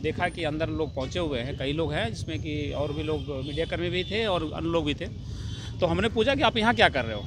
देखा कि अंदर लोग पहुंचे हुए हैं, कई लोग हैं जिसमें कि और भी लोग मीडिया कर्मी भी थे और अन्य लोग भी थे। तो हमने पूछा कि आप यहाँ क्या कर रहे हो,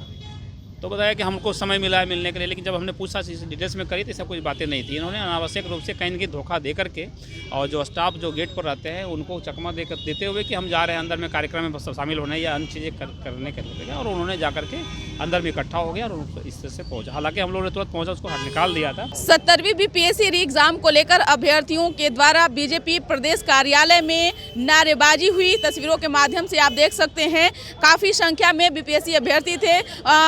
तो बताया कि हमको समय मिला है मिलने के लिए, लेकिन जब हमने पूछा डिटेल्स में करी तो ऐसा कुछ बातें नहीं थी। इन्होंने अनावश्यक रूप से कहीं न कहीं धोखा दे करके और जो स्टाफ जो गेट पर रहते हैं उनको चकमा देते हुए कि हम जा रहे हैं अंदर में कार्यक्रम में शामिल होने या अन्य चीज़ें करने के लिए, और उन्होंने जा करके अंदर में इकट्ठा हो गया और इस तरह से पहुँचा। हालांकि हम लोगों ने तुरंत पहुँचा, उसको निकाल दिया था। 70वीं बीपीएससी री एग्जाम को लेकर अभ्यर्थियों के द्वारा बीजेपी प्रदेश कार्यालय में नारेबाजी हुई। तस्वीरों के माध्यम से आप देख सकते हैं, काफ़ी संख्या में बीपीएससी अभ्यर्थी थे।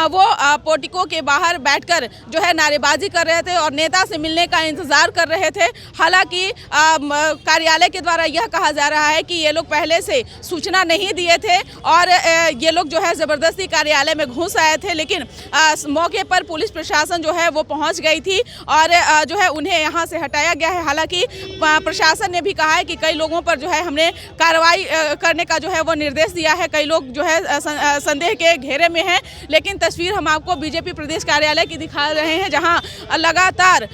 वो पोर्टिको के बाहर बैठकर जो है नारेबाजी कर रहे थे और नेता से मिलने का इंतजार कर रहे थे। हालांकि कार्यालय के द्वारा यह कहा जा रहा है कि ये लोग पहले से सूचना नहीं दिए थे और ये लोग जो है ज़बरदस्ती कार्यालय में घुस आए थे, लेकिन मौके पर पुलिस प्रशासन जो है वो पहुंच गई थी और जो है उन्हें यहां से हटाया गया है। हालांकि प्रशासन ने भी कहा है कि कई लोगों पर जो है हमने कार्रवाई करने का जो है वो निर्देश दिया है। कई लोग जो है संदेह के घेरे में हैं, लेकिन तस्वीर हम आपको बीजेपी प्रदेश कार्यालय की दिखा रहे हैं, जहां लगातार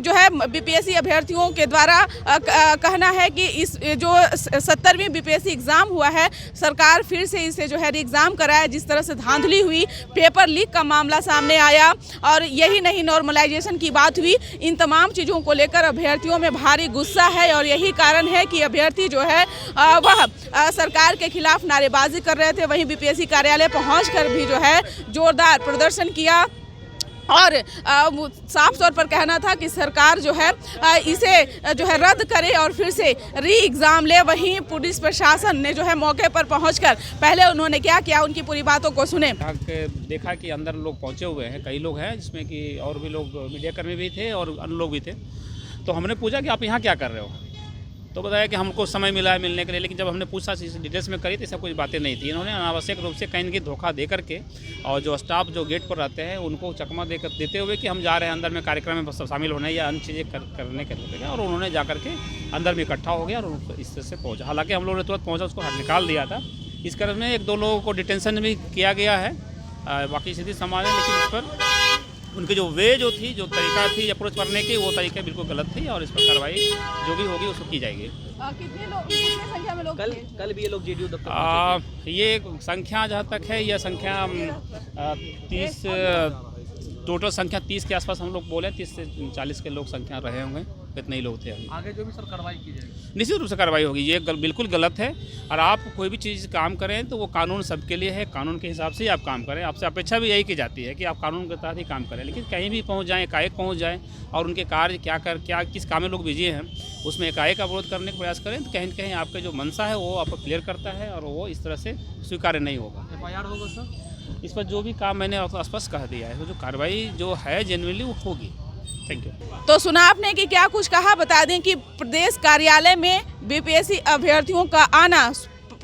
जो है बीपीएससी अभ्यर्थियों के द्वारा कहना है कि इस जो 70वीं बीपीएससी एग्जाम हुआ है, सरकार फिर से इसे जो है एग्जाम कराए। जिस तरह से धांधली हुई, पेपर लीक का मामला सामने आया और यही नहीं, नॉर्मलाइजेशन की बात हुई। इन तमाम चीज़ों को लेकर अभ्यर्थियों में भारी गुस्सा है और यही कारण है कि अभ्यर्थी जो है वह सरकार के खिलाफ नारेबाजी कर रहे थे। वहीं बीपीएससी कार्यालय पहुंचकर भी जो है जोरदार प्रदर्शन किया और साफ तौर पर कहना था कि सरकार जो है इसे जो है रद्द करे और फिर से री एग्ज़ाम ले। वहीं पुलिस प्रशासन ने जो है मौके पर पहुंचकर पहले उन्होंने क्या किया, उनकी पूरी बातों को सुने। देखा कि अंदर लोग पहुंचे हुए हैं, कई लोग हैं जिसमें कि और भी लोग मीडिया कर्मी भी थे और अन्य लोग भी थे। तो हमने पूछा कि आप यहाँ क्या कर रहे हो, तो बताया कि हमको समय मिला है मिलने के लिए, लेकिन जब हमने पूछा डिटेल्स में करी तो ऐसा कुछ बातें नहीं थी। इन्होंने अनावश्यक रूप से कहीं न कहीं धोखा दे करके और जो स्टाफ जो गेट पर रहते हैं उनको चकमा देते हुए कि हम जा रहे हैं अंदर में कार्यक्रम में शामिल होने या अन्य चीज़ें करने के लिए, और उन्होंने जा करके अंदर में इकट्ठा हो गया और इस तरह से पहुँचा। हालांकि हम लोगों ने तुरंत पहुँचा, उसको निकाल दिया था। इस क्रम में 1-2 लोगों को डिटेंशन भी किया गया है, बाकी स्थिति समान है, लेकिन इस पर उनकी जो वे जो तरीका थी अप्रोच करने की, वो तरीका बिल्कुल गलत थी और इस पर कार्रवाई जो भी होगी उसको की जाएगी। कितनी संख्या में लोग कल भी ये लोग जेडीयू दफ्तर ये संख्या जहाँ तक है, यह संख्या 30 टोटल संख्या 30 के आसपास हम लोग बोले, 30 से 40 के लोग संख्या रहे होंगे, कितने ही लोग थे। आगे जो भी सर कार्रवाई की जाएगी, निश्चित रूप से कार्रवाई होगी। ये बिल्कुल गलत है और आप कोई भी चीज़ काम करें तो वो कानून सबके लिए है, कानून के हिसाब से ही आप काम करें। आपसे अपेक्षा भी यही की जाती है कि आप कानून के तहत ही काम करें, लेकिन कहीं भी पहुंच जाएं, एकाएक पहुंच जाएं और उनके कार्य क्या किस काम में लोग बिजी हैं उसमें एकाएक अवरोध करने का प्रयास करें, तो कहीं न कहीं आपका जो मंशा है वो आपको क्लियर करता है और वो इस तरह से स्वीकार्य नहीं होगा। FIR होगा सर इस पर जो भी काम मैंने स्पष्ट कह दिया है, तो जो कार्रवाई जो है जेन्युइनली वो होगी। Thank you. तो सुना आपने कि क्या कुछ कहा। बता दें कि प्रदेश कार्यालय में बीपीएससी अभ्यर्थियों का आना,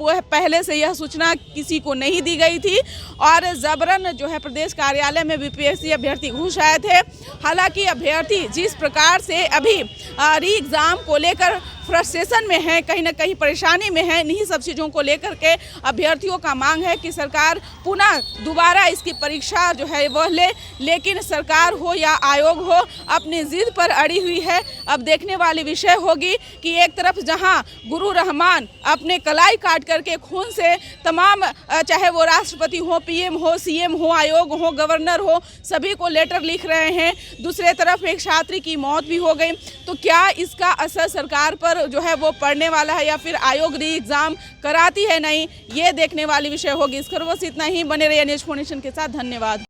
पहले से यह सूचना किसी को नहीं दी गई थी और जबरन जो है प्रदेश कार्यालय में बीपीएससी अभ्यर्थी घुस आए थे। हालांकि अभ्यर्थी जिस प्रकार से अभी री एग्ज़ाम को लेकर फ्रस्ट्रेशन में है, कहीं ना कहीं परेशानी में है, इन्हीं सब चीज़ों को लेकर के अभ्यर्थियों का मांग है कि सरकार पुनः दोबारा इसकी परीक्षा जो है वह ले, लेकिन सरकार हो या आयोग हो अपनी जिद पर अड़ी हुई है। अब देखने वाली विषय होगी कि एक तरफ जहां गुरु रहमान अपने कलाई काट करके खून से तमाम, चाहे वो राष्ट्रपति हो, पीएम हो, सीएम हो, आयोग हो, गवर्नर हो, सभी को लेटर लिख रहे हैं, दूसरे तरफ एक छात्री की मौत भी हो गई। तो क्या इसका असर सरकार पर जो है वो पड़ने वाला है या फिर आयोग री एग्ज़ाम कराती है नहीं, ये देखने वाली विषय होगी। इस खबर से इतना ही। बने रहिए न्यूज़ 4 नेशन के साथ। धन्यवाद।